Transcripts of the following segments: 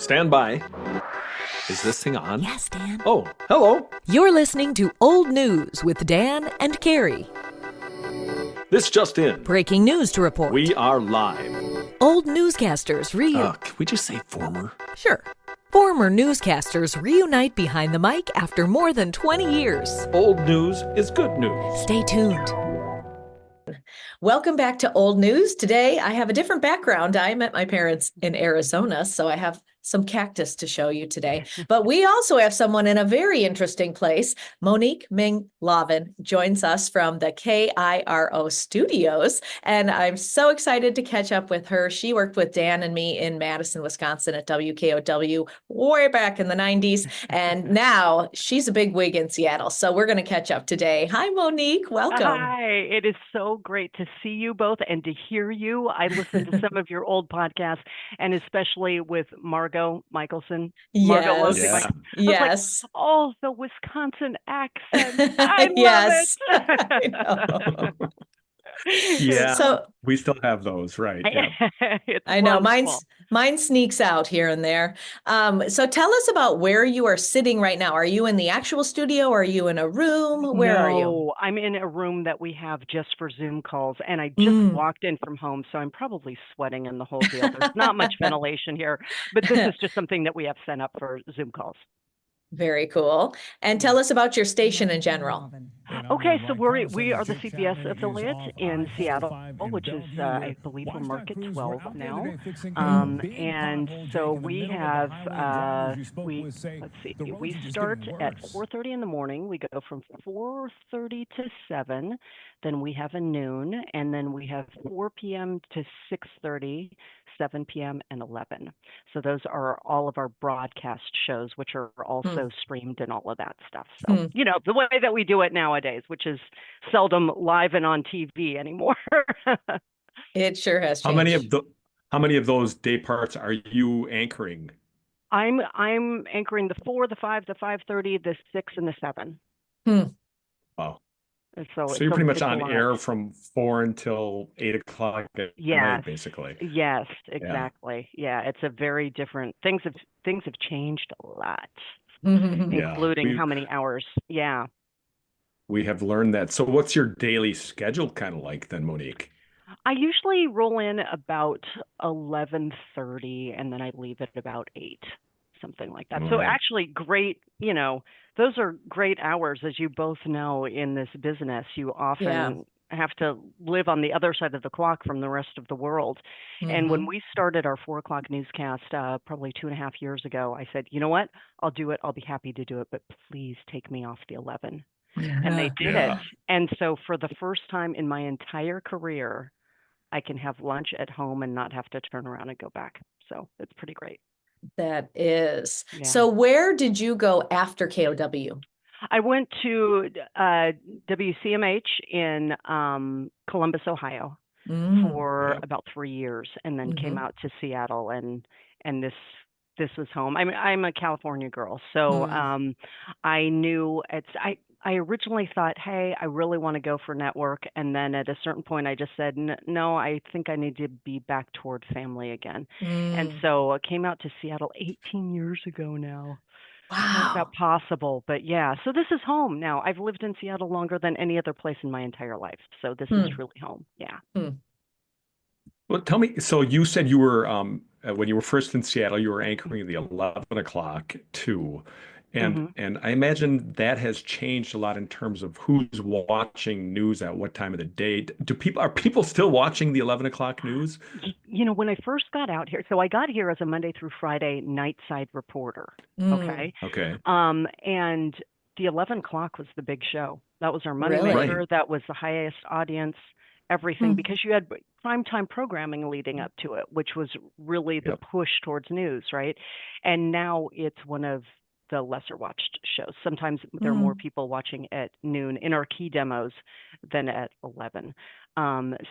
Stand by. Is this thing on? Yes, Dan. Oh, hello. You're listening to Old News with Dan and Carrie. This just in. Breaking news to report. We are live. Old newscasters Can we just say former? Sure. Former newscasters reunite behind the mic after more than 20 years. Old news is good news. Stay tuned. Welcome back to Old News. Today, I have a different background. I met my parents in Arizona, so I have some cactus to show you today. But we also have someone in a very interesting place. Monique Ming Laven joins us from the KIRO studios, and I'm so excited to catch up with her. She worked with Dan and me in Madison, Wisconsin at WKOW way back in the 90s, and now she's a big wig in Seattle, so we're going to catch up today. Hi, Monique. Welcome. Hi. It is so great to see you both and to hear you. I listened to some of your old podcasts, and especially with Margot Michelson. Yes. Yes. Like, oh, the Wisconsin accent. I Yes. love it. I know. Yeah, So we still have those, right? Yeah. I know wonderful. mine sneaks out here and there. So tell us about where you are sitting right now. Are you in the actual studio? Or are you in a room? Where are you? No, I'm in a room that we have just for Zoom calls, and I just walked in from home, so I'm probably sweating in the whole deal. There's not much ventilation here, but this is just something that we have set up for Zoom calls. Very cool. And tell us about your station in general. Okay, so we are the CBS affiliate in Seattle, which is, I believe, we're Market 12 now. And so we have, let's see, we start at 4:30 in the morning. We go from 4:30 to 7. Then we have a noon, and then we have 4 p.m. to 6:30, 7 p.m. and 11. So those are all of our broadcast shows, which are also streamed and all of that stuff. So, you know, the way that we do it nowadays, which is seldom live and on TV anymore. It sure has changed. How many of those day parts are you anchoring? I'm anchoring the 4, the 5, the 5:30, the 6, and the 7. Wow. So you're pretty much on air from 4 until 8 o'clock at night, basically. Yes, exactly. Yeah, it's a very different. Things have changed a lot, including how many hours. Yeah. We have learned that. So what's your daily schedule kind of like then, Monique? I usually roll in about 11:30, and then I leave at about 8. Something like that. So actually great, you know, those are great hours, as you both know, in this business. You often have to live on the other side of the clock from the rest of the world. And when we started our 4 o'clock newscast, probably 2.5 years ago, I said, you know what, I'll do it. I'll be happy to do it, but please take me off the 11. And they did it. And so for the first time in my entire career, I can have lunch at home and not have to turn around and go back. So it's pretty great. That is. So where did you go after KOW? I went to WCMH in Columbus, Ohio for about 3 years, and then came out to Seattle, and this was home. I'm a California girl, so I knew I originally thought, hey, I really want to go for network. And then at a certain point, I just said, no, I think I need to be back toward family again. And so I came out to Seattle 18 years ago now. Wow. How's that possible? But yeah, so this is home now. I've lived in Seattle longer than any other place in my entire life. So this is truly home. Yeah. Well, tell me, so you said you were, when you were first in Seattle, you were anchoring the 11 o'clock too. And I imagine that has changed a lot in terms of who's watching news at what time of the day. Are people still watching the 11 o'clock news? You know, when I first got out here, so I got here as a Monday through Friday night side reporter. Okay. And the 11 o'clock was the big show. That was our moneymaker. Right. That was the highest audience, everything, because you had primetime programming leading up to it, which was really the push towards news, right? And now it's one of the lesser watched shows. Sometimes there are more people watching at noon in our key demos than at 11.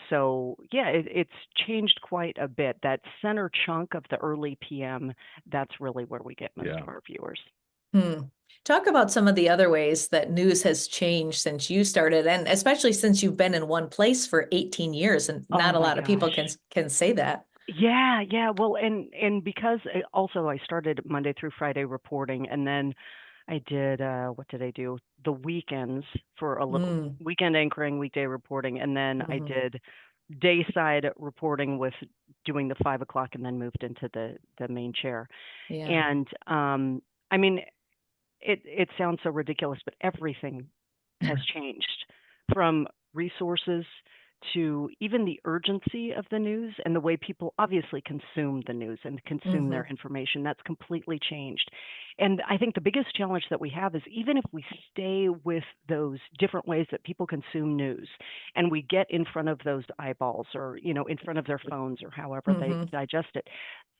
So yeah, it's changed quite a bit. That center chunk of the early PM, that's really where we get most of our viewers. Talk about some of the other ways that news has changed since you started, and especially since you've been in one place for 18 years, and not a lot of people can say that. Yeah. Well, and because also I started Monday through Friday reporting, and then I did what did I do? The weekends for a little weekend anchoring, weekday reporting, and then I did dayside reporting with doing the 5 o'clock, and then moved into the main chair. Yeah. And I mean, it sounds so ridiculous, but everything has changed, from resources to even the urgency of the news and the way people obviously consume the news and consume their information. That's completely changed. And I think the biggest challenge that we have is, even if we stay with those different ways that people consume news, and we get in front of those eyeballs, or, in front of their phones, or however they digest it,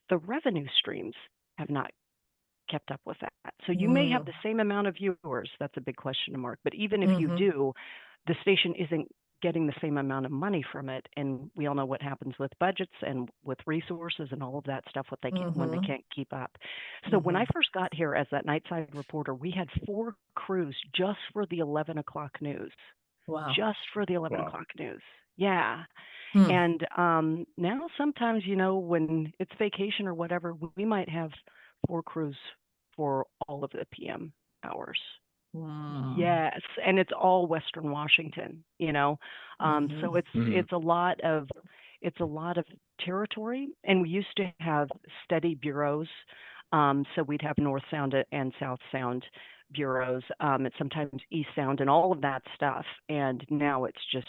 the revenue streams have not kept up with that. So you may have the same amount of viewers. That's a big question mark. But even if you do, the station isn't getting the same amount of money from it. And we all know what happens with budgets and with resources and all of that stuff, what they can, when they can't keep up. So when I first got here as that nightside reporter, we had 4 crews just for the 11 o'clock news. Wow. Just for the 11 o'clock news. Yeah. And now sometimes, when it's vacation or whatever, we might have 4 crews for all of the PM hours. Wow. Yes, and it's all Western Washington, so it's a lot of territory, and we used to have steady bureaus. So we'd have North Sound and South Sound bureaus, and sometimes East Sound and all of that stuff. And now it's just,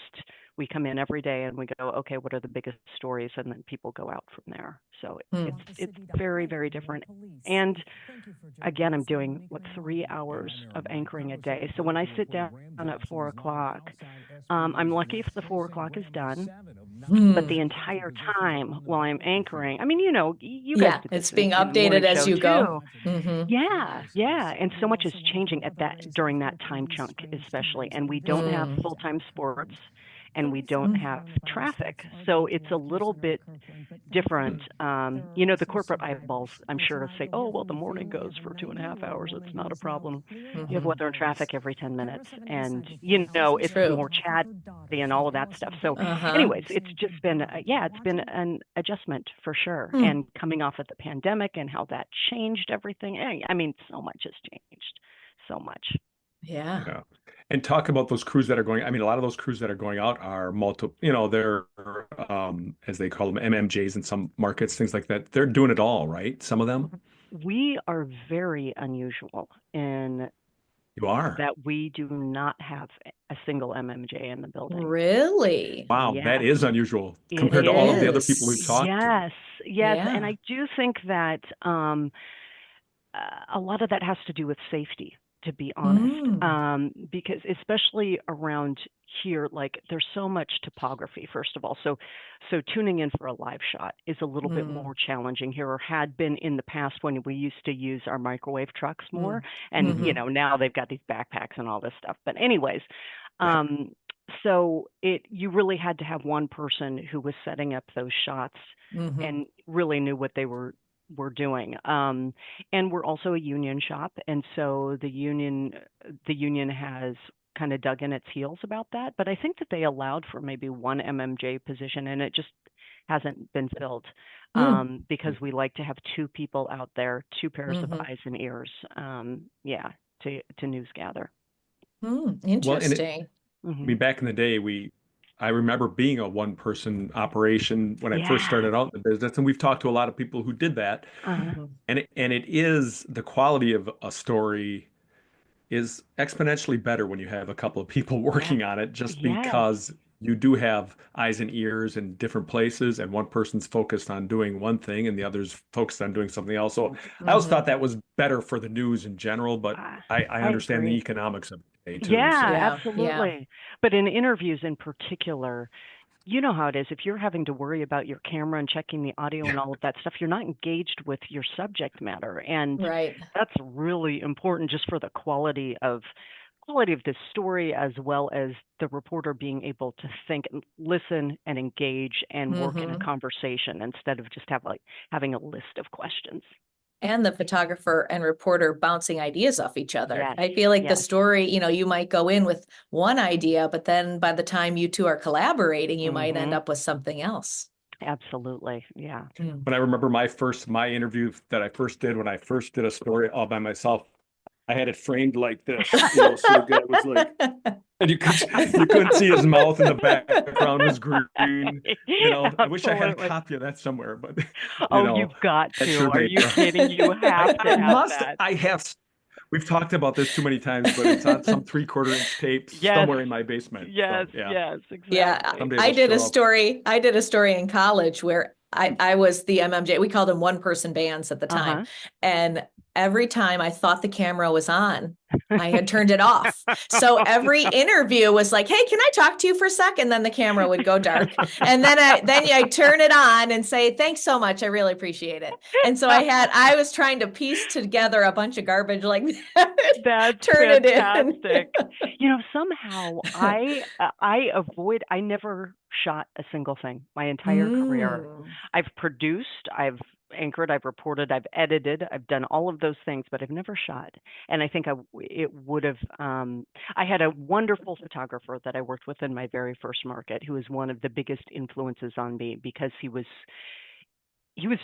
we come in every day and we go, okay, what are the biggest stories? And then people go out from there. So it's very, very different. And again, I'm doing 3 hours of anchoring a day. So when I sit down at 4 o'clock, I'm lucky if the 4 o'clock is done. But the entire time while I'm anchoring, I mean, you guys, it's being updated as you go. Yeah. And so much is changing during that time chunk, especially. And we don't have full-time sports, and we don't have traffic. So it's a little bit different. The corporate eyeballs, I'm sure, to say, oh, well, the morning goes for 2.5 hours. It's not a problem. You have weather and traffic every 10 minutes. And, it's more chatty and all of that stuff. So anyways, it's just been, it's been an adjustment for sure. And coming off of the pandemic and how that changed everything. I mean, so much has changed. So much. Yeah. And talk about those crews that are going. I mean, a lot of those crews that are going out are multiple, they're, as they call them, MMJs in some markets, things like that. They're doing it all, right? Some of them. We are very unusual in that we do not have a single MMJ in the building. Really? Wow, Yes. that is unusual compared to all of the other people we've talked to. Yes. And I do think that a lot of that has to do with safety, to be honest, because especially around here, there's so much topography, first of all. So tuning in for a live shot is a little bit more challenging here, or had been in the past when we used to use our microwave trucks more. And, now they've got these backpacks and all this stuff. But anyways, so you really had to have one person who was setting up those shots and really knew what they were doing. And we're also a union shop. And so the union has kind of dug in its heels about that. But I think that they allowed for maybe one MMJ position, and it just hasn't been filled because we like to have 2 people out there, 2 pairs of eyes and ears, to news gather. Interesting. I mean, back in the day, I remember being a one-person operation when I first started out in the business, and we've talked to a lot of people who did that. And it is, the quality of a story is exponentially better when you have a couple of people working on it, just because you do have eyes and ears in different places, and one person's focused on doing one thing and the other's focused on doing something else. So I always thought that was better for the news in general, but I understand the economics of it too. Absolutely. Yeah. But in interviews in particular, you know how it is. If you're having to worry about your camera and checking the audio and all of that stuff, you're not engaged with your subject matter. And that's really important, just for the quality of the story, as well as the reporter being able to think and listen and engage and work in a conversation, instead of just having a list of questions. And the photographer and reporter bouncing ideas off each other. I feel like the story, you might go in with one idea, but then by the time you 2 are collaborating, you might end up with something else. Absolutely. Yeah. But I remember my interview that I first did when I first did a story all by myself. I had it framed like this, so the guy was like, and you couldn't see his mouth, and the background was green. I wish I had a Absolutely. copy of that somewhere, but You've got that to. sure Are made you kidding? You have to have that. I have. We've talked about this too many times, but it's on some 3/4 inch tape Yes. somewhere in my basement. Yes, So, yeah. yes, exactly. Yeah, Someday I it'll did a show up. story. I did a story in college where I was the MMJ. We called them one person bands at the time. And every time I thought the camera was on, I had turned it off. So every interview was like, "Hey, can I talk to you for a second?" Then the camera would go dark. And then I turn it on and say, "Thanks so much. I really appreciate it." And so I was trying to piece together a bunch of garbage like that. That's Turn fantastic. it in. Somehow I never shot a single thing my entire career. I've produced, I've anchored, I've reported, I've edited, I've done all of those things, but I've never shot. And I think it would have, I had a wonderful photographer that I worked with in my very first market who was one of the biggest influences on me because he was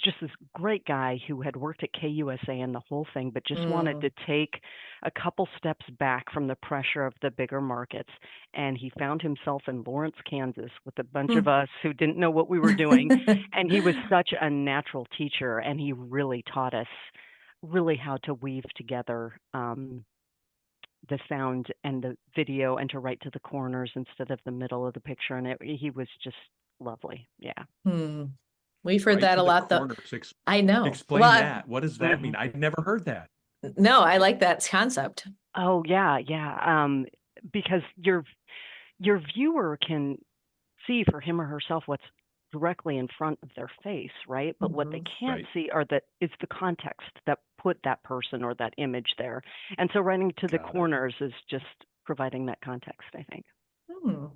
just this great guy who had worked at KUSA and the whole thing, but just wanted to take a couple steps back from the pressure of the bigger markets. And he found himself in Lawrence, Kansas with a bunch of us who didn't know what we were doing. And he was such a natural teacher, and he really taught us really how to weave together the sound and the video and to write to the corners instead of the middle of the picture. And he was just lovely. Yeah. We've heard Right that to a the lot, though. corners. I know. Explain Well, that. What does that mean? I've never heard that. No, I like that concept. Oh, yeah. Because your viewer can see for him or herself what's directly in front of their face, right? But what they can't see is the context that put that person or that image there. And so writing to the corners is just providing that context, I think.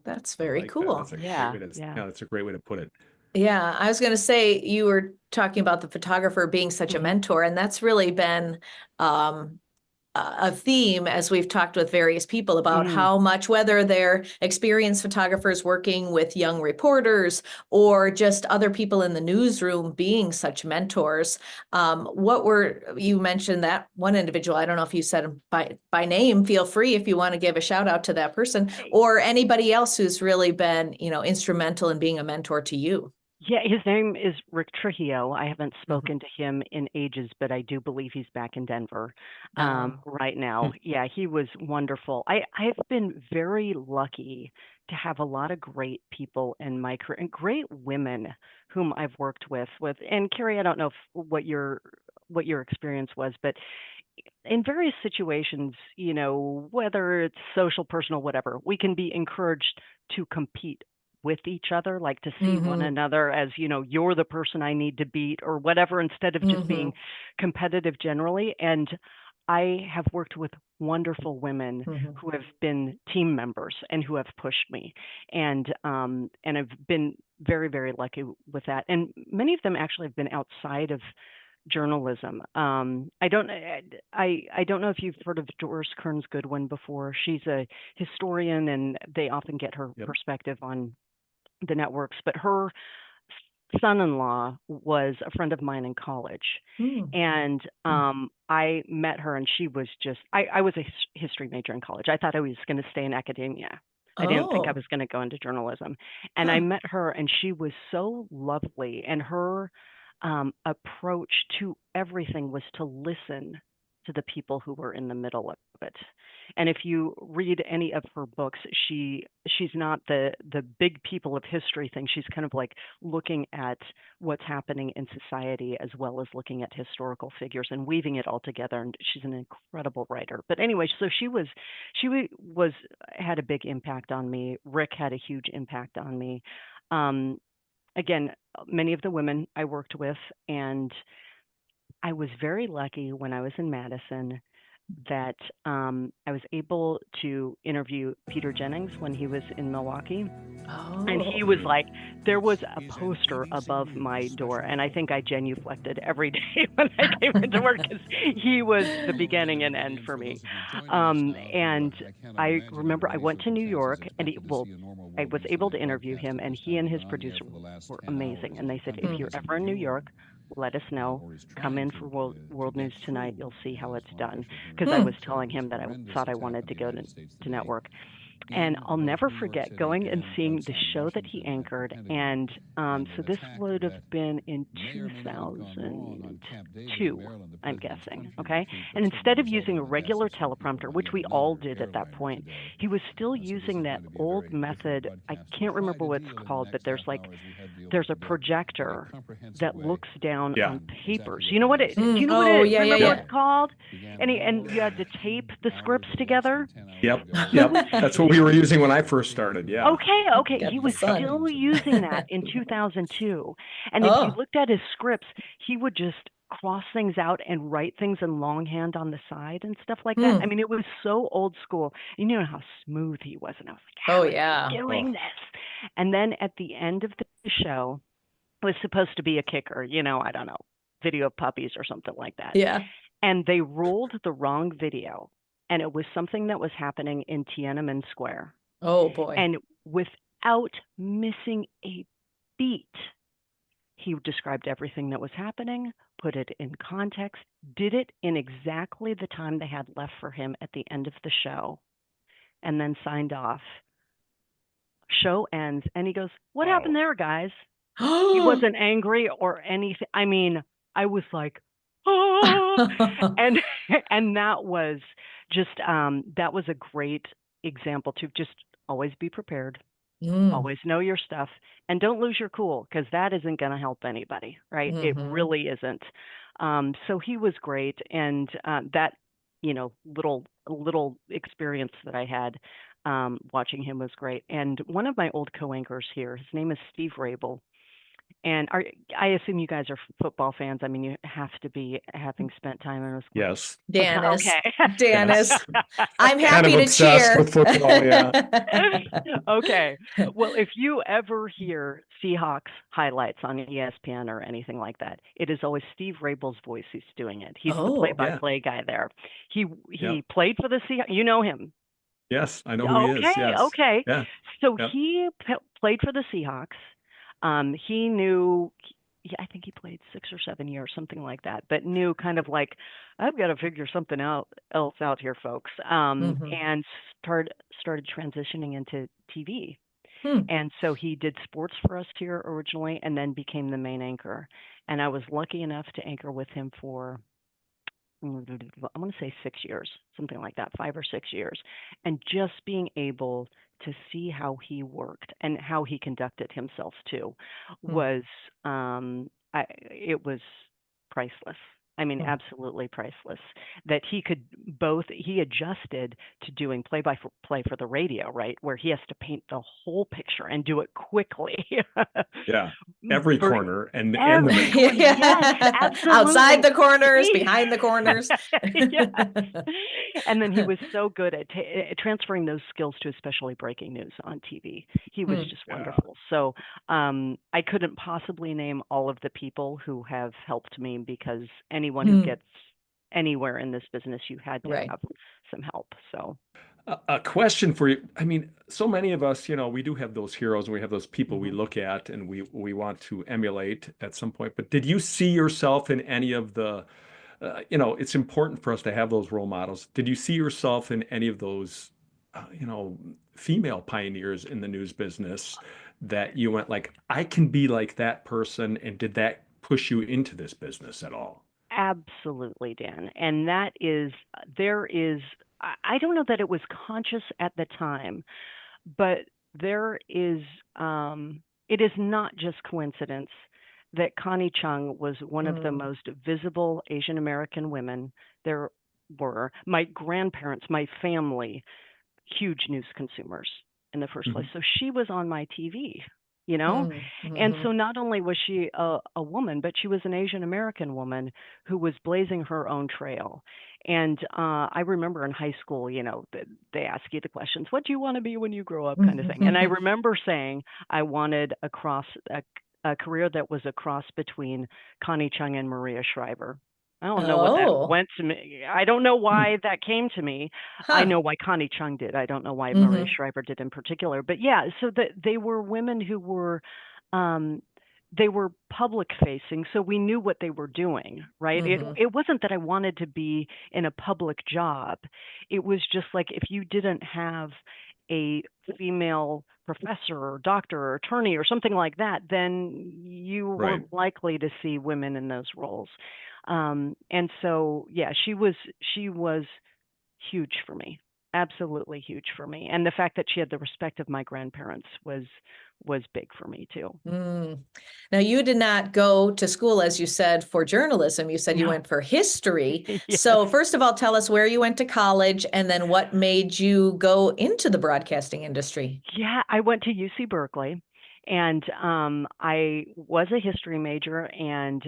That's very cool. That's a great way to, that's a great way to put it. Yeah, I was going to say, you were talking about the photographer being such a mentor, and that's really been a theme as we've talked with various people about how much, whether they're experienced photographers working with young reporters or just other people in the newsroom being such mentors. You mentioned that one individual, I don't know if you said him by name, feel free if you want to give a shout out to that person or anybody else who's really been, instrumental in being a mentor to you. Yeah, his name is Rick Trujillo. I haven't spoken to him in ages, but I do believe he's back in Denver right now. Yeah, he was wonderful. I've been very lucky to have a lot of great people in my career and great women whom I've worked with. And Carrie, I don't know what your experience was, but in various situations, whether it's social, personal, whatever, we can be encouraged to compete with each other, like to see one another as, you're the person I need to beat or whatever, instead of just being competitive generally. And I have worked with wonderful women who have been team members and who have pushed me. And I've been very, very lucky with that. And many of them actually have been outside of journalism. I don't know if you've heard of Doris Kearns Goodwin before. She's a historian, and they often get her perspective on the networks. But her son-in-law was a friend of mine in college, and I met her, and she was just. I was a history major in college. I thought I was going to stay in academia. I didn't think I was going to go into journalism, and I met her, and she was so lovely, and her approach to everything was to listen to the people who were in the middle of it. And if you read any of her books, she's not the big people of history thing. She's kind of like looking at what's happening in society as well as looking at historical figures and weaving it all together. And she's an incredible writer. But anyway, so she had a big impact on me. Rick had a huge impact on me. Again, many of the women I worked with, and I was very lucky when I was in Madison that I was able to interview Peter Jennings when he was in Milwaukee. And he was like, there was a poster above my door, and I think I genuflected every day when I came into work because he was the beginning and end for me. And I remember I went to New York, and I was able to interview him, and he and his producer were amazing. And they said, if you're ever in New York, let us know. Come in for World News Tonight. You'll see how it's done. Because I was telling him that I thought I wanted to go to network. And I'll never forget going and seeing the show that he anchored. And so this would have been in 2002, I'm guessing. Okay. And instead of using a regular teleprompter, which we all did at that point, he was still using that old method. I can't remember what it's called, but there's a projector that looks down on papers. You know what it? Do you know what it? Yeah, remember yeah, what it's called? And you had to tape the scripts together. Yep. That's what we were using when I first started. Yeah. Okay. He was still using that in 2002. And if you looked at his scripts, he would just cross things out and write things in longhand on the side and stuff like that. I mean, it was so old school. You know how smooth he was. And I was like, how is he doing this? And then at the end of the show, it was supposed to be a kicker, I don't know, video of puppies or something like that. Yeah. And they rolled the wrong video. And it was something that was happening in Tiananmen Square. Oh, boy. And without missing a beat, he described everything that was happening, put it in context, did it in exactly the time they had left for him at the end of the show, and then signed off. Show ends, and he goes, "What happened there, guys?" He wasn't angry or anything. I mean, I was like, oh, and that was just that was a great example to just always be prepared, always know your stuff, and don't lose your cool, because that isn't going to help anybody, right? It really isn't. So he was great, and that little experience that I had watching him was great. And one of my old co-anchors here, his name is Steve Rabel. And I assume you guys are football fans. I mean, you have to be, having spent time in a school. Yes. Danis. Okay. Danis. I'm happy kind of to obsessed cheer. with football, yeah. Okay. Well, if you ever hear Seahawks highlights on ESPN or anything like that, it is always Steve Rabel's voice who's doing it. He's the play-by-play guy there. He played for the Seahawks. You know him. Yes, I know who he is. Yes. Okay. Yeah. So he played for the Seahawks. He knew, I think he played 6 or 7 years, something like that, but knew kind of like, I've got to figure something else out here, folks. And started transitioning into TV. And so he did sports for us here originally, and then became the main anchor. And I was lucky enough to anchor with him for, I'm going to say 6 years, something like that, 5 or 6 years. And just being able to see how he worked and how he conducted himself too was, it was priceless. I mean, absolutely priceless. That he adjusted to doing play-by-play for the radio, right? Where he has to paint the whole picture and do it quickly. Yeah. Every corner and the yes, absolutely. Outside the corners, behind the corners. Yes. And then he was so good at transferring those skills to especially breaking news on TV. He was just wonderful. So I couldn't possibly name all of the people who have helped me, because anyone who gets anywhere in this business, you had to have some help. So a question for you. I mean, so many of us, we do have those heroes, and we have those people we look at and we want to emulate at some point. But did you see yourself in any of the, it's important for us to have those role models. Did you see yourself in any of those, female pioneers in the news business that you went like, I can be like that person? And did that push you into this business at all? Absolutely, Dan. And I don't know that it was conscious at the time, but it is not just coincidence that Connie Chung was one of the most visible Asian American women there were. My grandparents, my family, huge news consumers in the first place. So she was on my TV you know? And Mm-hmm. so not only was she a woman, but she was an Asian American woman who was blazing her own trail. And I remember in high school, they ask you the questions, what do you want to be when you grow up, kind of thing. And I remember saying I wanted a career that was a cross between Connie Chung and Maria Shriver. I don't know what that Oh, went to me. I don't know why that came to me. I huh. know why Connie Chung did. I don't know why Maria Mm-hmm. Shriver did in particular. But yeah, so that they were women who were um they were public facing, so we knew what they were doing, right? It Mm-hmm. it wasn't that I wanted to be in a public job. It was just like if you didn't have a female professor or doctor or attorney or something like that, then you Right. weren't likely to see women in those roles. And so, yeah, she was huge for me, absolutely huge for me. And the fact that she had the respect of my grandparents was big for me too. Mm. Now, you did not go to school, as you said, for journalism. You said you No, went for history. yes. So, first of all, tell us where you went to college and then what made you go into the broadcasting industry. Yeah, I went to UC Berkeley, and I was a history major. And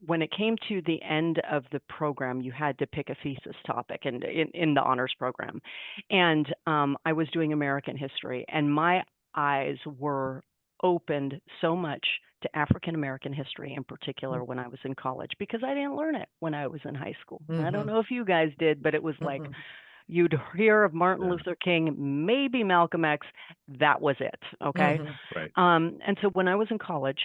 when it came to the end of the program, you had to pick a thesis topic in the honors program. And I was doing American history, and my eyes were opened so much to African American history in particular when I was in college because I didn't learn it when I was in high school. I don't Mm-hmm. know if you guys did, but it was like Mm-hmm. you'd hear of Martin Yeah. Luther King, maybe Malcolm X. That was it. Okay. Mm-hmm. Right. And so when I was in college,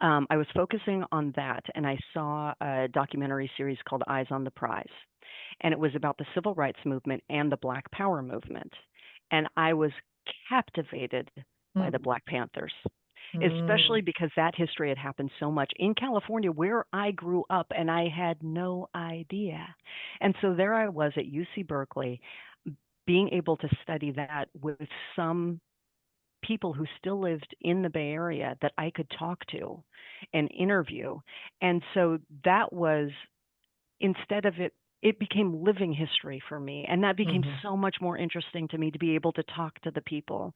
I was focusing on that, and I saw a documentary series called Eyes on the Prize, and it was about the civil rights movement and the Black Power movement. And I was captivated by the Black Panthers, especially Mm-hmm. because that history had happened so much in California, where I grew up, and I had no idea. And so there I was at UC Berkeley, being able to study that with some people who still lived in the Bay Area that I could talk to and interview. And so that was, instead of it became living history for me. And that became Mm-hmm. so much more interesting to me to be able to talk to the people.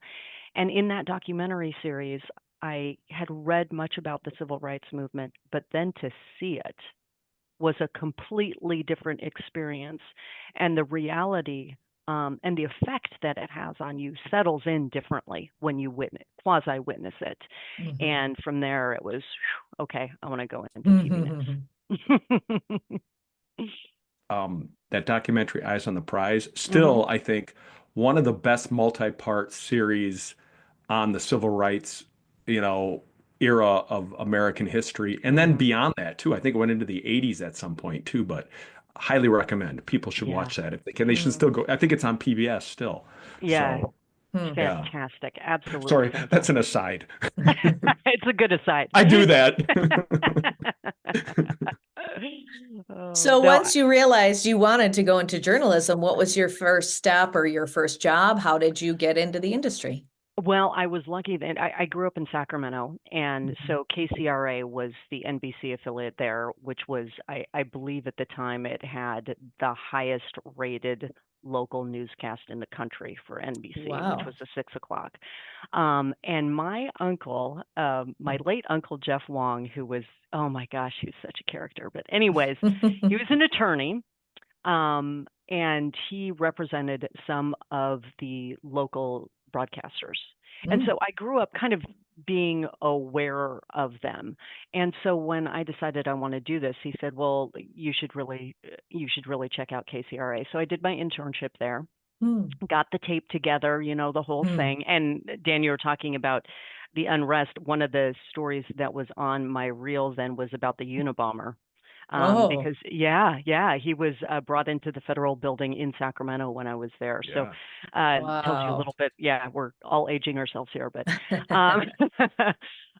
And in that documentary series, I had read much about the civil rights movement, but then to see it was a completely different experience. And the reality and the effect that it has on you settles in differently when you quasi witness it. Mm-hmm. And from there, it was okay. I want to go into TV Mm-hmm. news. That documentary, Eyes on the Prize, Hmm. still, I think, one of the best multi-part series on the civil rights, you know, era of American history. And then Mm-hmm. beyond that, too. I think it went into the 80s at some point, too, but highly recommend. People should Yeah. watch that if they can. They should Mm-hmm. still go. I think it's on PBS still. Yeah. So, yeah. Fantastic. Absolutely Sorry, that's an fantastic. aside. It's a good aside. I do that. So No, once you realized you wanted to go into journalism, what was your first step or your first job? How did you get into the industry? well, I was lucky that I grew up in Sacramento, and Mhm. so KCRA was the NBC affiliate there, which was, I believe at the time, it had the highest rated local newscast in the country for NBC, which Wow. was the 6 o'clock. And my uncle, my late uncle Jeff Wong, who was, oh my gosh, he was such a character. But anyways, he was an attorney, and he represented some of the local broadcasters. And Mm. so I grew up kind of being aware of them. And so when I decided I want to do this, he said, "Well, you should really check out KCRA." So I did my internship there, Mm. got the tape together, the whole Mm. thing. And Dan, you were talking about the unrest. One of the stories that was on my reel then was about the Unabomber. Oh, Because yeah, he was brought into the federal building in Sacramento when I was there. So Yeah. tells you a wow. little bit. Yeah, we're all aging ourselves here, but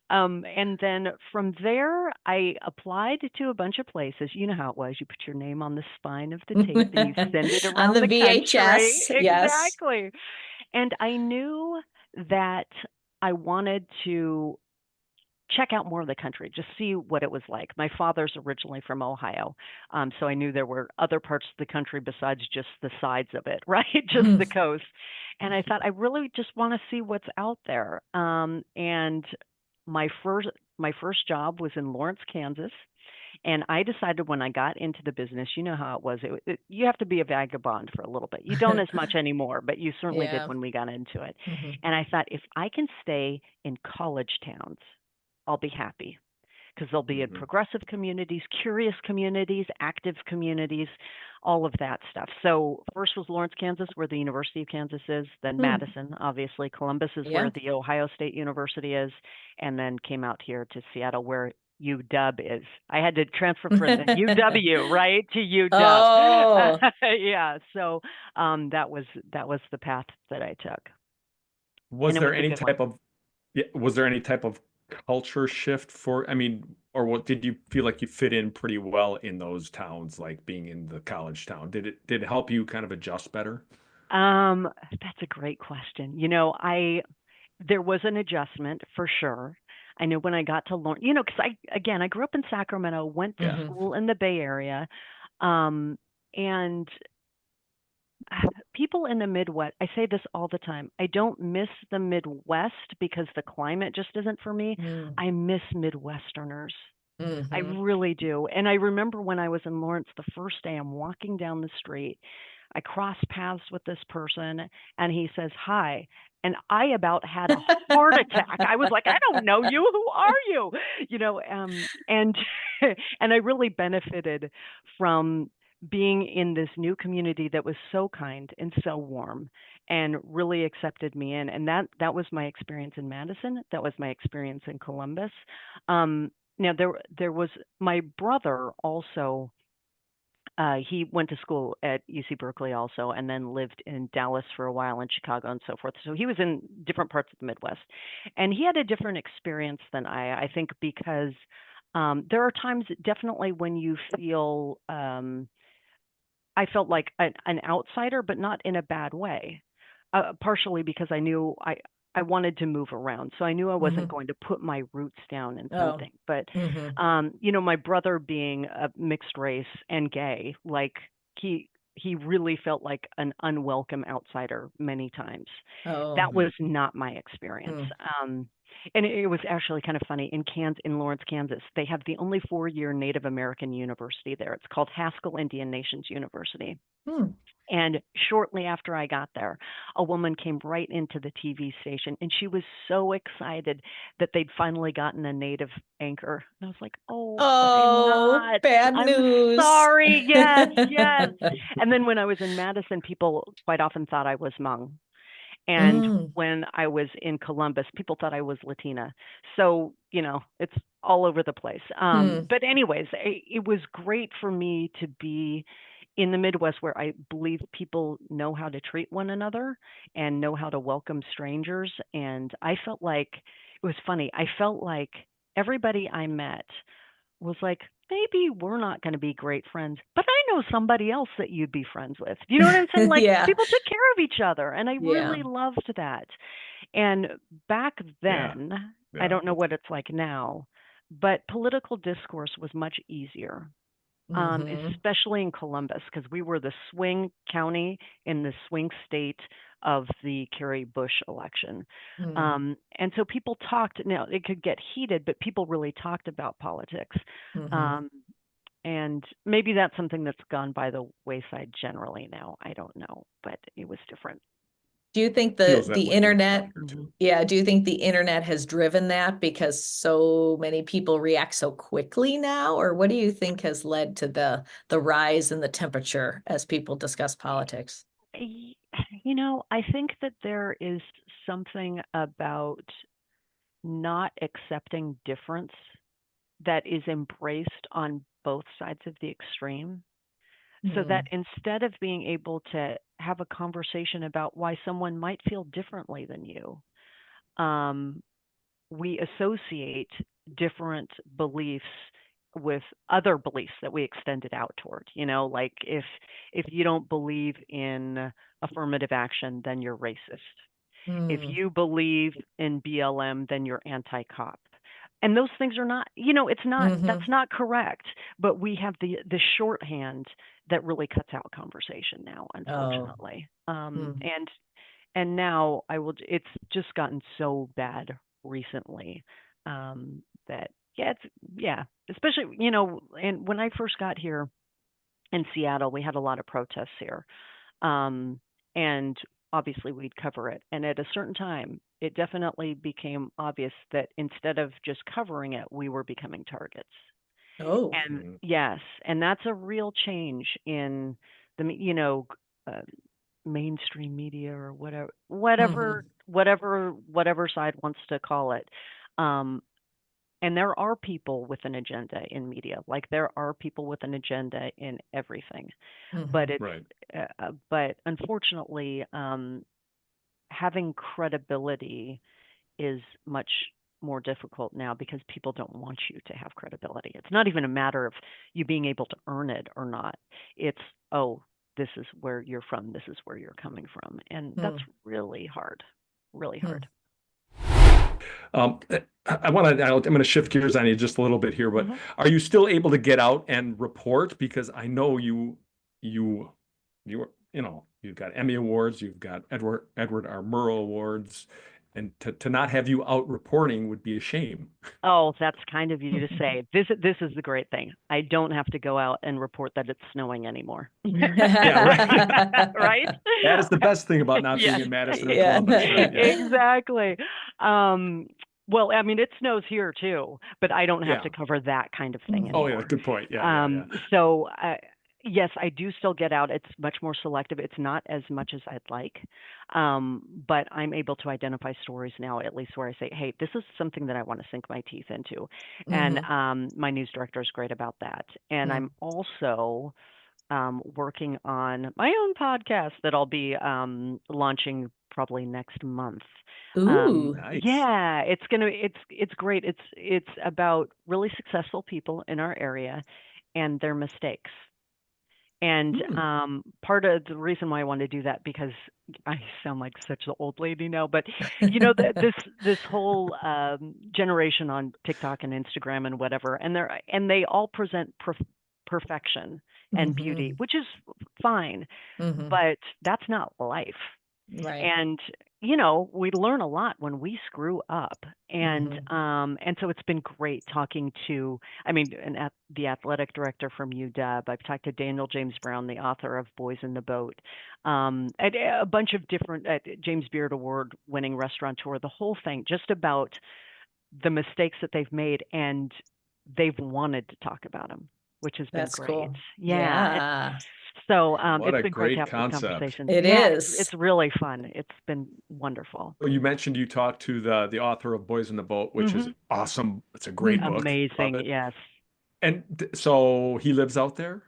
um, and then from there, I applied to a bunch of places. You know how it was. You put your name on the spine of the tape and you send it On around the the country. VHS, yes. Exactly. And I knew that I wanted to check out more of the country, just see what it was like. My father's originally from Ohio, so I knew there were other parts of the country besides just the sides of it, right? Just the coast. And I thought, I really just want to see what's out there. And my first job was in Lawrence, Kansas. And I decided when I got into the business, you know how it was. You have to be a vagabond for a little bit. You don't as much anymore, but you certainly did when we got into it. And I thought, if I can stay in college towns, I'll be happy, because they'll be in progressive communities, curious communities, active communities, all of that stuff. So first was Lawrence, Kansas, where the University of Kansas is, then Madison, obviously. Columbus is where the Ohio State University is, and then came out here to Seattle, where UW is. I had to transfer from the UW, right, to UW. Oh. Yeah. So that was the path that I took. Was there any type of culture shift for, I mean, or what, did you feel like you fit in pretty well in those towns, like being in the college town? Did it help you kind of adjust better? That's a great question. There was an adjustment for sure. I know when I got to Lawrence, because I grew up in Sacramento, went to school in the Bay Area, and people in the Midwest, I say this all the time, I don't miss the Midwest because the climate just isn't for me. I miss Midwesterners. I really do. And I remember when I was in Lawrence, the first day I'm walking down the street, I crossed paths with this person and he says, "Hi." And I about had a heart attack. I was like, "I don't know you. Who are you?" And and I really benefited from being in this new community that was so kind and so warm and really accepted me in. And that was my experience in Madison. That was my experience in Columbus. Now there was my brother also. He went to school at UC Berkeley also, and then lived in Dallas for a while, and Chicago, and so forth. So he was in different parts of the Midwest, and he had a different experience than I think, because there are times definitely when you feel, I felt like an outsider, but not in a bad way. Partially because I knew I wanted to move around, so I knew I wasn't going to put my roots down in something. But my brother being a mixed race and gay, like he really felt like an unwelcome outsider many times. That was not my experience. And it was actually kind of funny. In Lawrence, Kansas, they have the only 4-year Native American university there. It's called Haskell Indian Nations University. And shortly after I got there, a woman came right into the TV station, and she was so excited that they'd finally gotten a Native anchor. And I was like, "Oh, but bad I'm news. sorry." Yes, yes. And then when I was in Madison, people quite often thought I was Hmong. And when I was in Columbus, people thought I was Latina. So, it's all over the place. But anyways, it was great for me to be in the Midwest, where I believe people know how to treat one another and know how to welcome strangers. And I felt like, it was funny, I felt like everybody I met was like, maybe we're not going to be great friends, but I know somebody else that you'd be friends with. Do you know what I'm saying? Like, people took care of each other, and I really loved that. And back then, I don't know what it's like now, but political discourse was much easier. Especially in Columbus, because we were the swing county in the swing state of the Kerry Bush election. And so people talked. Now, it could get heated, but people really talked about politics. And maybe that's something that's gone by the wayside generally now. I don't know, but it was different. Do you think the internet, do you think the internet has driven that because so many people react so quickly now? Or what do you think has led to the rise in the temperature as people discuss politics? I think that there is something about not accepting difference that is embraced on both sides of the extreme. So that instead of being able to have a conversation about why someone might feel differently than you, we associate different beliefs with other beliefs that we extend it out toward. Like if you don't believe in affirmative action, then you're racist. If you believe in BLM, then you're anti-cop. and those things are not, it's not, that's not correct, but we have the shorthand that really cuts out conversation now, unfortunately. And now it's just gotten so bad recently, that, especially, and when I first got here in Seattle, we had a lot of protests here. And obviously we'd cover it. And at a certain time, it definitely became obvious that instead of just covering it, we were becoming targets. Oh, And yes, and that's a real change in the, mainstream media or whatever side wants to call it. And there are people with an agenda in media, like there are people with an agenda in everything. But but unfortunately, having credibility is much more difficult now because people don't want you to have credibility. It's not even a matter of you being able to earn it or not. It's, oh, this is where you're from. This is where you're coming from. And that's really hard, really hard. I'm going to shift gears on you just a little bit here, but are you still able to get out and report? Because I know you've got Emmy Awards, you've got Edward R. Murrow Awards, and to not have you out reporting would be a shame. Oh, that's kind of you to say. This is the great thing. I don't have to go out and report that it's snowing anymore. Yeah, right. Right? That is the best thing about not being in Madison or Columbus. Right? Yeah. Exactly. Well, I mean, it snows here too, but I don't have to cover that kind of thing anymore. Oh, yeah, good point. Yeah. So, yes, I do still get out. It's much more selective. It's not as much as I'd like, but I'm able to identify stories now, at least where I say, hey, this is something that I want to sink my teeth into. And my news director is great about that. And I'm also working on my own podcast that I'll be launching probably next month. Ooh, nice. Yeah, it's great. It's about really successful people in our area and their mistakes. And part of the reason why I want to do that, because I sound like such an old lady now, but this whole generation on TikTok and Instagram and whatever, and they all present perfection and beauty, which is fine, but that's not life. Right. And we learn a lot when we screw up, and so it's been great talking to, the athletic director from UW. I've talked to Daniel James Brown, the author of Boys in the Boat, a bunch of different James Beard Award winning restaurateur, the whole thing, just about the mistakes that they've made, and they've wanted to talk about them, which has been great. Cool. Yeah. So what it's a been great to great have this concept. conversation. It is. It's really fun. It's been wonderful. Well, you mentioned you talked to the author of Boys in the Boat, which is awesome. It's a great book. Amazing, yes. And so he lives out there?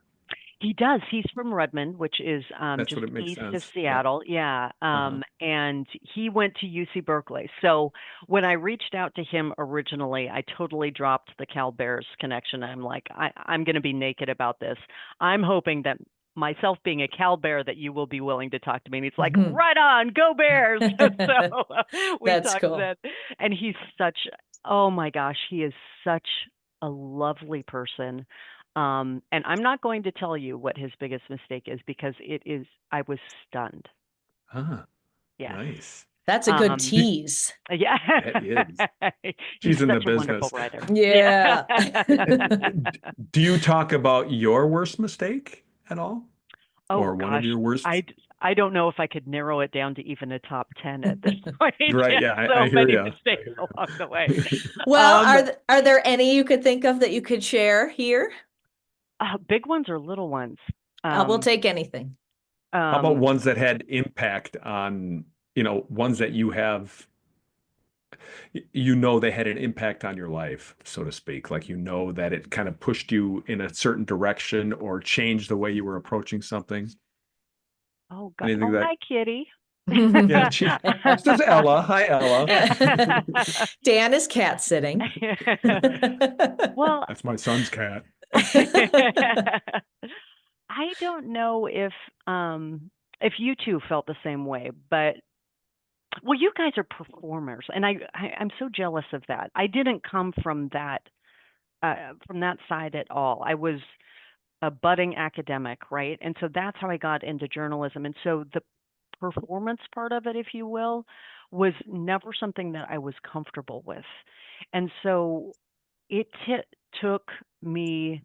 He does. He's from Redmond, which is just east of Seattle. Yeah. And he went to UC Berkeley. So when I reached out to him originally, I totally dropped the Cal Bears connection. I'm like, I'm going to be naked about this. I'm hoping that myself being a Cal Bear, that you will be willing to talk to me. And he's like, right on, go Bears. So we talked then. And he's oh my gosh, he is such a lovely person. And I'm not going to tell you what his biggest mistake is, because I was stunned. Yeah. Nice. That's a good tease. Yeah. It is. She's in the business. Wonderful writer. Yeah. Do you talk about your worst mistake at all? Oh, or one of your worst? I don't know if I could narrow it down to even a top 10 at this point. Right. Yeah. I hear many mistakes along the way. Well, are there any you could think of that you could share here? Big ones or little ones? We'll take anything. How about ones that had impact on, ones that you have, they had an impact on your life, so to speak, like, that it kind of pushed you in a certain direction or changed the way you were approaching something? Oh, God. Hi, Kitty. Yeah, this is Ella. Hi, Ella. Dan is cat sitting. Well, that's my son's cat. I don't know if you two felt the same way, but Well, you guys are performers, and I'm so jealous of that. I didn't come from that side at all. I was a budding academic, right? And so that's how I got into journalism. And so the performance part of it, if you will, was never something that I was comfortable with. And so it took me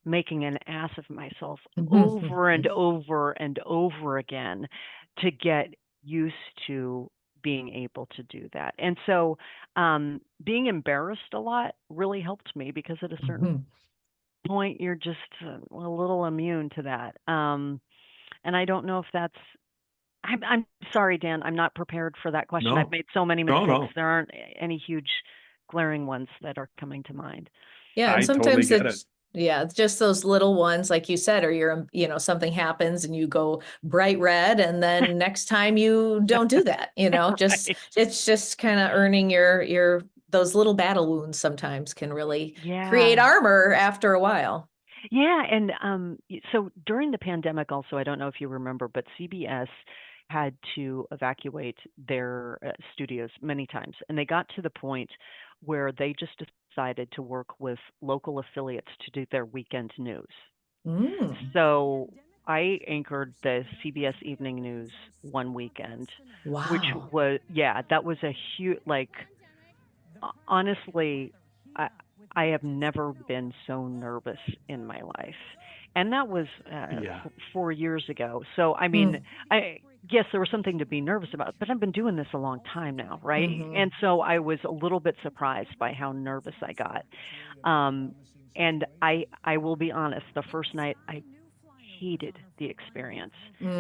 making an ass of myself over and over and over again to get used to being able to do that. And so being embarrassed a lot really helped me, because at a certain point you're just a little immune to that. And I don't know if that's I'm sorry, Dan, I'm not prepared for that question. I've No, made so many no, mistakes. no. There aren't any huge glaring ones that are coming to mind. Yeah, and I totally sometimes get it. it's just those little ones, like you said, or something happens and you go bright red, and then next time you don't do that, just Right. it's just kind of earning your those little battle wounds sometimes can really create Yeah. armor after a while. Yeah, and so during the pandemic also, I don't know if you remember, but CBS had to evacuate their studios many times, and they got to the point where they just decided to work with local affiliates to do their weekend news. Mm, So I anchored the CBS Evening News one weekend, which wow. was, yeah, that was a huge, like, honestly, I have never been so nervous in my life. And that was Yeah. 4 years ago. So, I mean, yes, there was something to be nervous about, but I've been doing this a long time now, right? And so I was a little bit surprised by how nervous I got. And I will be honest, the first night I hated the experience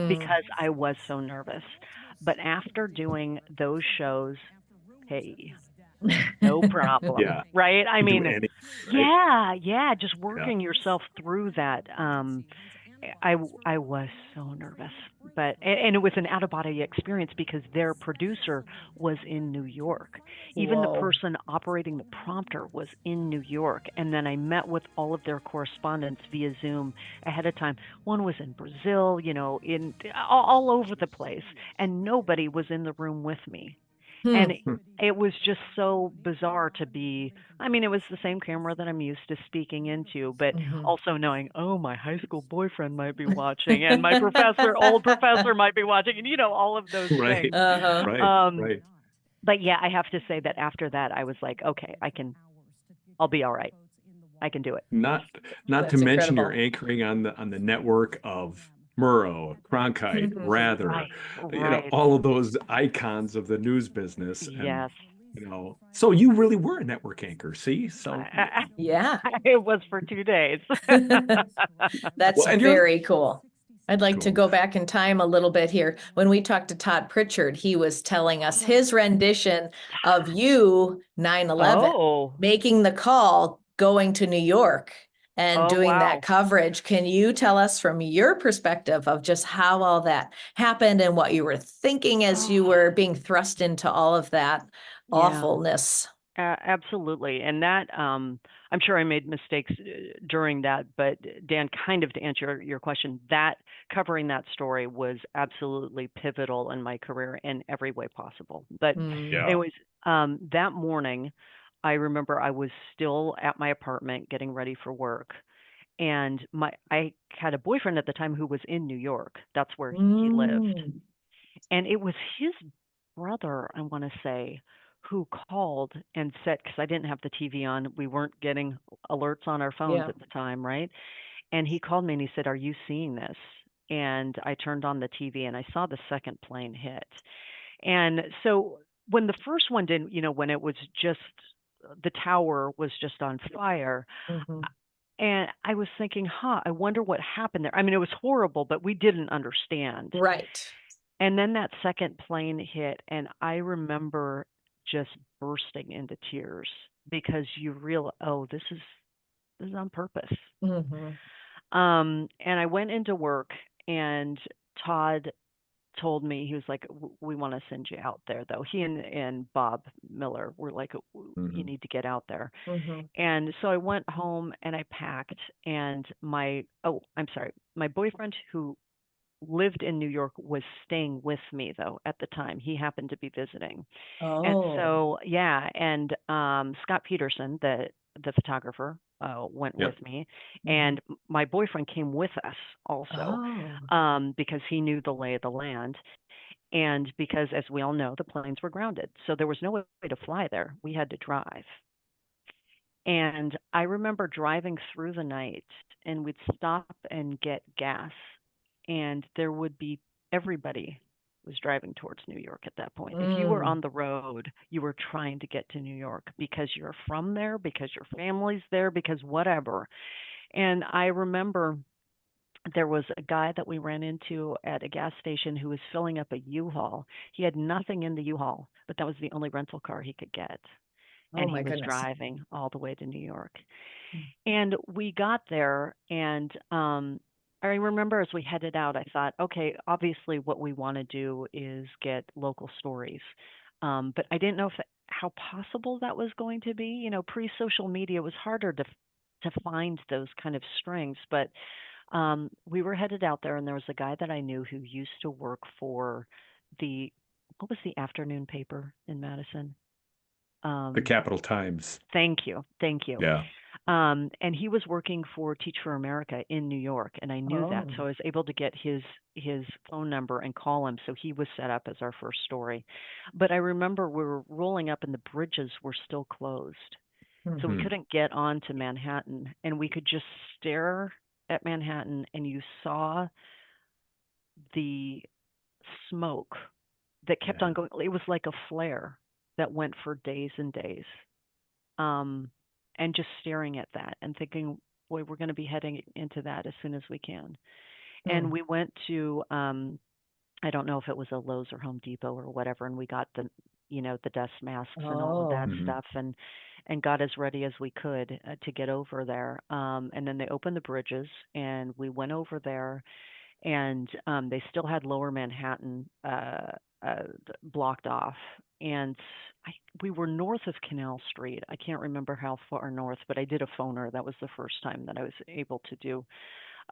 because I was so nervous. But after doing those shows, hey, no problem, Yeah. right? I You do mean, anything, right? yeah, just Yeah. working yourself through that. I was so nervous, but and it was an out of body experience because their producer was in New York. Even the Whoa. person operating the prompter was in New York, and then I met with all of their correspondents via Zoom ahead of time. One was in Brazil, in all over the place, and nobody was in the room with me. And it was just so bizarre to be, I mean, it was the same camera that I'm used to speaking into, but also knowing, oh, my high school boyfriend might be watching, and my old professor might be watching, and all of those Right. things. Right. Um, Right. but yeah, I have to say that after that, I was like, okay, I'll be all right. I can do it. Not not to That's mention you're incredible. anchoring on the network of Murrow, Cronkite, Rather, Right, right. all of those icons of the news business. And, Yes. so you really were a network anchor. See? So, Yeah. It was for 2 days. That's well, and you're very cool. I'd like to cool. go back in time a little bit here. When we talked to Todd Pritchard, he was telling us his rendition of you, 9/11, Oh, making the call, going to New York and oh, doing that wow. coverage. Can you tell us from your perspective of just how all that happened and what you were thinking as you Oh, were being thrust into all of that yeah. awfulness? Absolutely. And that, I'm sure I made mistakes during that, but Dan, kind of to answer your question, that covering that story was absolutely pivotal in my career in every way possible. But Mm. it Yeah. was that morning, I remember I was still at my apartment getting ready for work. And I had a boyfriend at the time who was in New York. That's where he lived. Mm. And it was his brother, I want to say, who called and said, because I didn't have the TV on, we weren't getting alerts on our phones Yeah. at the time, right? And he called me and he said, "Are you seeing this?" And I turned on the TV and I saw the second plane hit. And so when the first one didn't, when it was just the tower was just on fire, Mhm. and I was thinking, I wonder what happened there. I mean, it was horrible, but we didn't understand. Right. And then that second plane hit, and I remember just bursting into tears because you realize, oh, this is on purpose. Mhm. And I went into work, and Todd told me, he was like, We want to send you out there, though." He and Bob Miller were like, "You Mhm. need to get out there." Mhm. And so I went home and I packed, and my boyfriend, who lived in New York was staying with me though at the time. He happened to be visiting. And Oh. so, yeah, and Scott Peterson, the photographer, went Yep. with me, Mhm. and my boyfriend came with us also, Oh. because he knew the lay of the land, and because, as we all know, the planes were grounded, so there was no way to fly there. We had to drive. And I remember driving through the night, and we'd stop and get gas, and there would be everybody was driving towards New York at that point. If you were Mm. on the road, you were trying to get to New York because you're from there, because your family's there, because whatever. And I remember there was a guy that we ran into at a gas station who was filling up a U-Haul. He had nothing in the U-Haul, but that was the only rental car he could get. Oh And he my was goodness. driving all the way to New York. Mm. And we got there, and I remember as we headed out, I thought, okay, obviously what we want to do is get local stories. But I didn't know how possible that was going to be. You know, pre-social media was harder to find those kind of strings. But we were headed out there, and there was a guy that I knew who used to work for the what was the afternoon paper in Madison? The Um, Capital Times. Thank you. Thank you. Yeah. And he was working for Teach for America in New York, and I knew that. Oh. So I was able to get his phone number and call him. So he was set up as our first story. But I remember we were rolling up and the bridges were still closed. So we Mhm. Hmm. couldn't get onto Manhattan, and we could just stare at Manhattan, and you saw the smoke that kept on Yeah. going. It was like a flare that went for days and days. um, and just staring at that and thinking, boy, we're going to be heading into that as soon as we can. And Mm. we went to, I don't know if it was a Lowe's or Home Depot or whatever, and we got the dust masks and all of that Oh. Hmm. stuff, and got as ready as we could to get over there. And then they opened the bridges, and we went over there, and they still had Lower Manhattan blocked off. And I, we were north of Canal Street. I can't remember how far north, but I did a phoner. That was the first time that I was able to do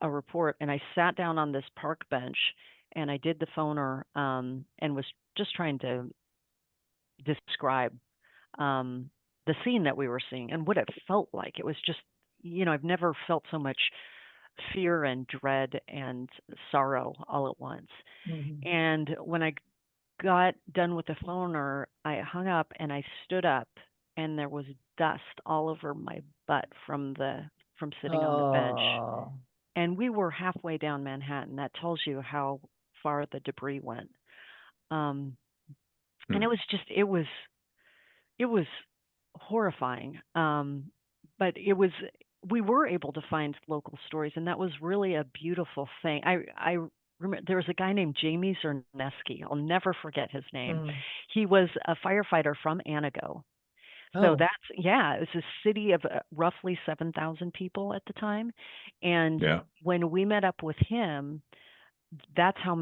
a report. And I sat down on this park bench, and I did the phoner, and was just trying to describe the scene that we were seeing and what it felt like. It was just, I've never felt so much fear and dread and sorrow all at once. Mhm. And when I got done with the phoner, I hung up and I stood up, and there was dust all over my butt from sitting on the bench. Oh. And we were halfway down Manhattan. That tells you how far the debris went. Um, and Hmm. it was horrifying. But we were able to find local stories, and that was really a beautiful thing. I remember there was a guy named Jamie Zerneski. I'll never forget his name. Mm. He was a firefighter from Anago. So Oh. it was a city of roughly 7,000 people at the time. And Yeah. when we met up with him, that's how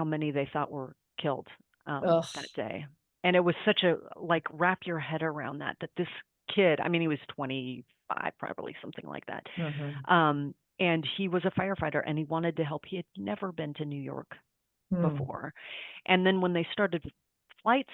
many they thought were killed Ugh. that day. And it was such a like wrap your head around that this kid, I mean, he was 25, probably something like that. Mhm. And he was a firefighter, and he wanted to help. He had never been to New York Mm. before. And then when they started flights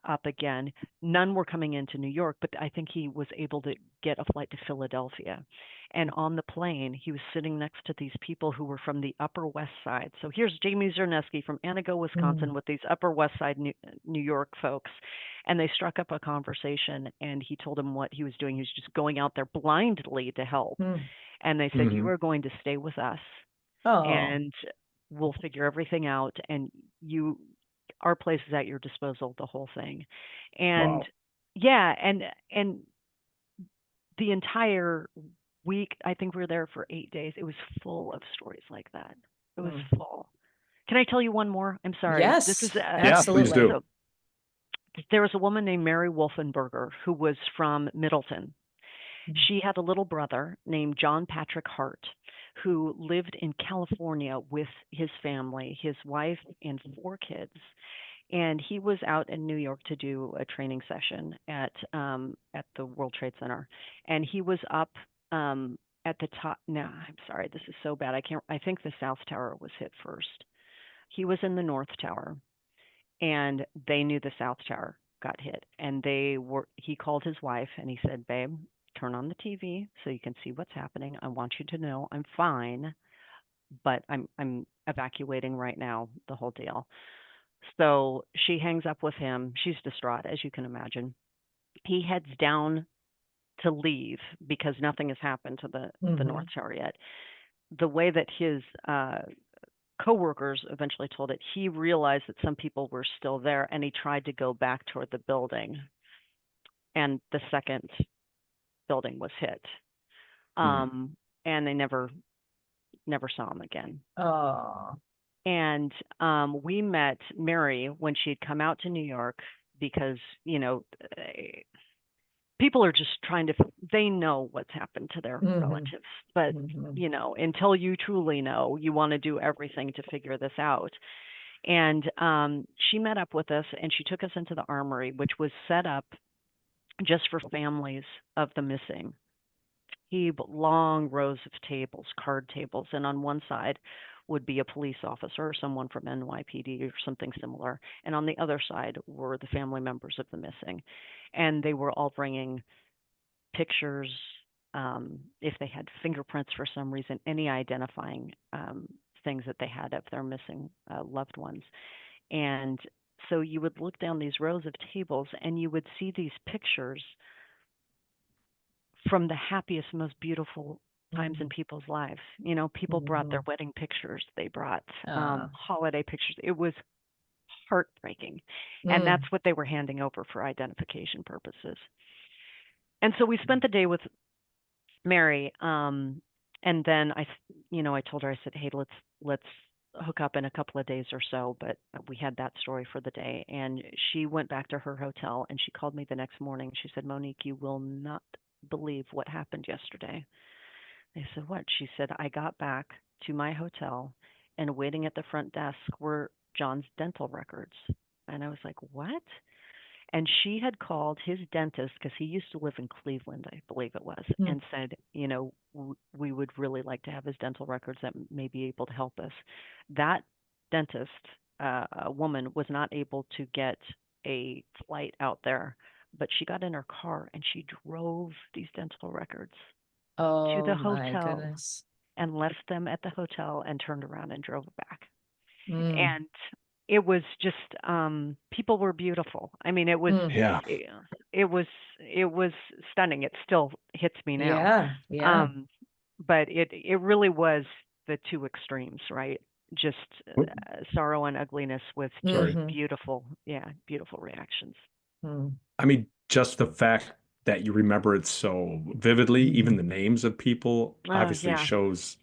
up again, none were coming into New York, but I think he was able to get a flight to Philadelphia. And on the plane, he was sitting next to these people who were from the Upper West Side. So here's Jamie Zerneski from Anago, Wisconsin, Mm. with these Upper West Side New York folks. And they struck up a conversation, and he told them what he was doing. He was just going out there blindly to help. Mm. And they said, you Hmm. are going to stay with us, Oh. and we'll figure everything out. And our place is at your disposal, the whole thing. And Wow. yeah, and the entire week, I think we were there for 8 days. It was full of stories like that. It was Mm. full. Can I tell you one more? I'm sorry. This is Yes, Yeah, please absolutely. do. so there was a woman named Mary Wolfenberger who was from Middleton. Mm. She had a little brother named John Patrick Hart who lived in California with his family, his wife, and 4 kids. And he was out in New York to do a training session at the World Trade Center. And he was up at the top. No, I'm sorry. This is so bad. I think the South Tower was hit first. He was in the North Tower, and they knew the South Tower got hit. And he called his wife and he said, babe, turn on the TV so you can see what's happening. I want you to know I'm fine, but I'm evacuating right now, the whole deal. So she hangs up with him. She's distraught, as you can imagine. He heads down to leave because nothing has happened to the North Tower yet. The way that his coworkers eventually told it, he realized that some people were still there, and he tried to go back toward the building, and the second building was hit. And they never saw him again. Oh. And we met Mary when she had come out to New York because, people are just they know what's happened to their relatives. But, until you truly know, you want to do everything to figure this out. And she met up with us, and she took us into the armory, which was set up just for families of the missing. Long rows of tables, card tables, and on one side would be a police officer or someone from NYPD or something similar, and on the other side were the family members of the missing, and they were all bringing pictures, if they had fingerprints for some reason, any identifying things that they had of their missing loved ones. And so you would look down these rows of tables and you would see these pictures from the happiest, most beautiful times in people's lives. People brought their wedding pictures. They brought holiday pictures. It was heartbreaking. And that's what they were handing over for identification purposes. And so we spent the day with Mary. And then I told her, I said, hey, let's hook up in a couple of days or so. But we had that story for the day. And she went back to her hotel, and she called me the next morning. She said, Monique, you will not believe what happened yesterday. I said, what? She said, I got back to my hotel, and waiting at the front desk were John's dental records. And I was like, what? And she had called his dentist, because he used to live in Cleveland, I believe it was, and said, we would really like to have his dental records that may be able to help us. That dentist, a woman, was not able to get a flight out there, but she got in her car and she drove these dental records to the hotel and left them at the hotel and turned around and drove back. And it was just, people were beautiful. I mean, it was, it was stunning. It still hits me now. Yeah. But it really was the two extremes, right? Just sorrow and ugliness with just beautiful reactions. I mean, just the fact that you remember it so vividly, even the names of people, obviously shows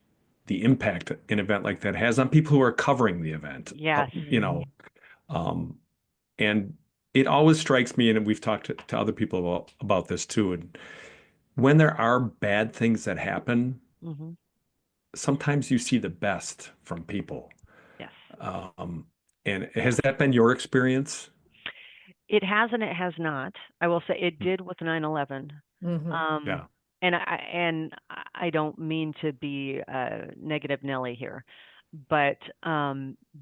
the impact an event like that has on people who are covering the event. Yes. And it always strikes me, and we've talked to other people about this too, and when there are bad things that happen, sometimes you see the best from people. Yes. And has that been your experience? It has and it has not. I will say it did with 9/11. And I don't mean to be a negative Nelly here, but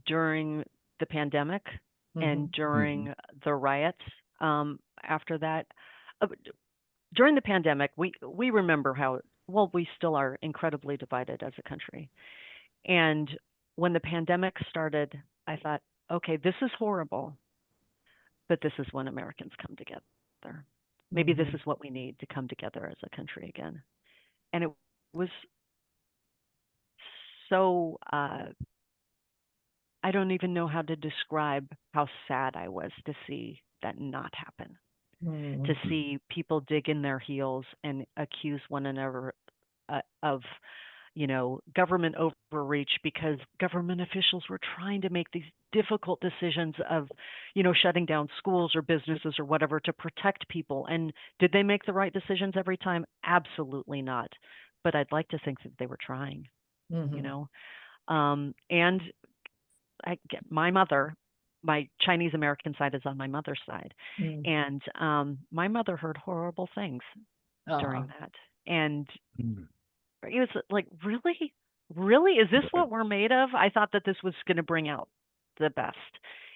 during the pandemic and during the riots after that, during the pandemic, we remember how, well, we still are incredibly divided as a country. And when the pandemic started, I thought, okay, this is horrible, but this is when Americans come together. Maybe this is what we need to come together as a country again. And it was so, I don't even know how to describe how sad I was to see that not happen. To see people dig in their heels and accuse one another of, government overreach, because government officials were trying to make these difficult decisions of, shutting down schools or businesses or whatever to protect people. And did they make the right decisions every time? Absolutely not. But I'd like to think that they were trying, and I get my mother. My Chinese American side is on my mother's side. And my mother heard horrible things during that. And It was like, really? Really? Is this what we're made of? I thought that this was going to bring out the best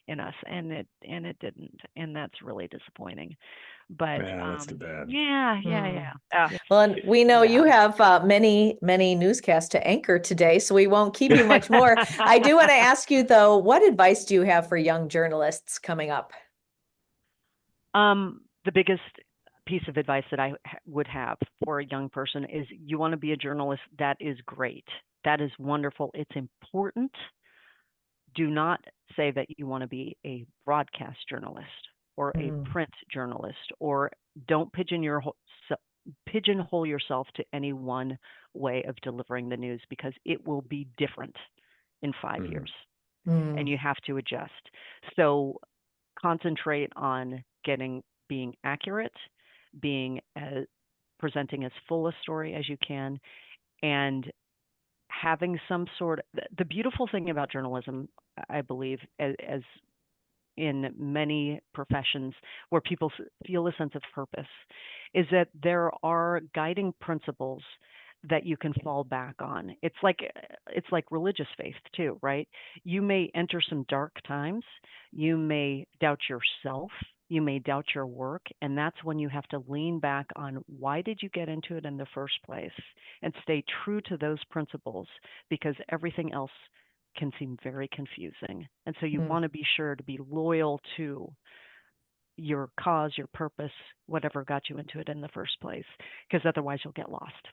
in us, and it didn't, and that's really disappointing. But Yeah, that's too bad. yeah. Well, and we know you have many newscasts to anchor today, so we won't keep you much more. I do want to ask you, though, what advice do you have for young journalists coming up? The biggest piece of advice that I would have for a young person is, you want to be a journalist. That is great. That is wonderful. It's important. Do not say that you want to be a broadcast journalist or a print journalist, or don't pigeonhole yourself to any one way of delivering the news, because it will be different in 5 years, and you have to adjust. So concentrate on being accurate, presenting as full a story as you can, and having some sort of, the beautiful thing about journalism, I believe, as in many professions where people feel a sense of purpose, is that there are guiding principles that you can fall back on. It's like religious faith too, right? You may enter some dark times. You may doubt yourself. You may doubt your work. And that's when you have to lean back on, why did you get into it in the first place? And stay true to those principles, because everything else can seem very confusing. And so you want to be sure to be loyal to your cause, your purpose, whatever got you into it in the first place, because otherwise you'll get lost.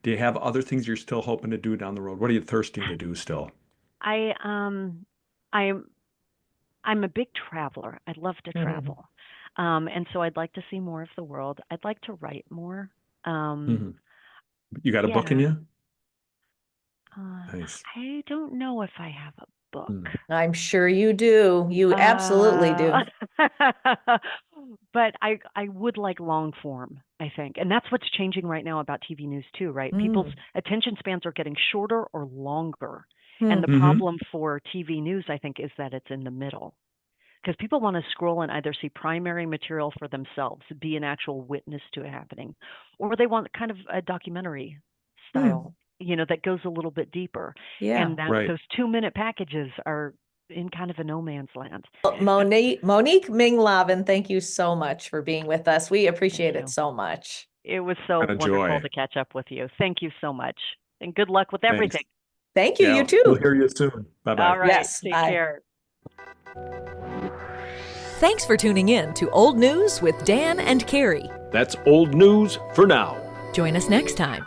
Do you have other things you're still hoping to do down the road? What are you thirsting to do still? I'm a big traveler. I love to travel. And so I'd like to see more of the world. I'd like to write more. You got a book in you? Nice. I don't know if I have a book. I'm sure you do. You absolutely do. But I would like long form, I think. And that's what's changing right now about TV news too, right? People's attention spans are getting shorter or longer. And the problem for TV news, I think, is that it's in the middle. Because people want to scroll and either see primary material for themselves, be an actual witness to it happening, or they want kind of a documentary style, that goes a little bit deeper. Yeah. And those 2-minute packages are in kind of a no man's land. Monique Ming Laven, thank you so much for being with us. We appreciate it so much. It was so wonderful to catch up with you. Thank you so much. And good luck with everything. Thank you. You too. We'll hear you soon. Bye-bye. All right. Yes. Take care. Thanks for tuning in to Old News with Dan and Carrie. That's old news for now. Join us next time.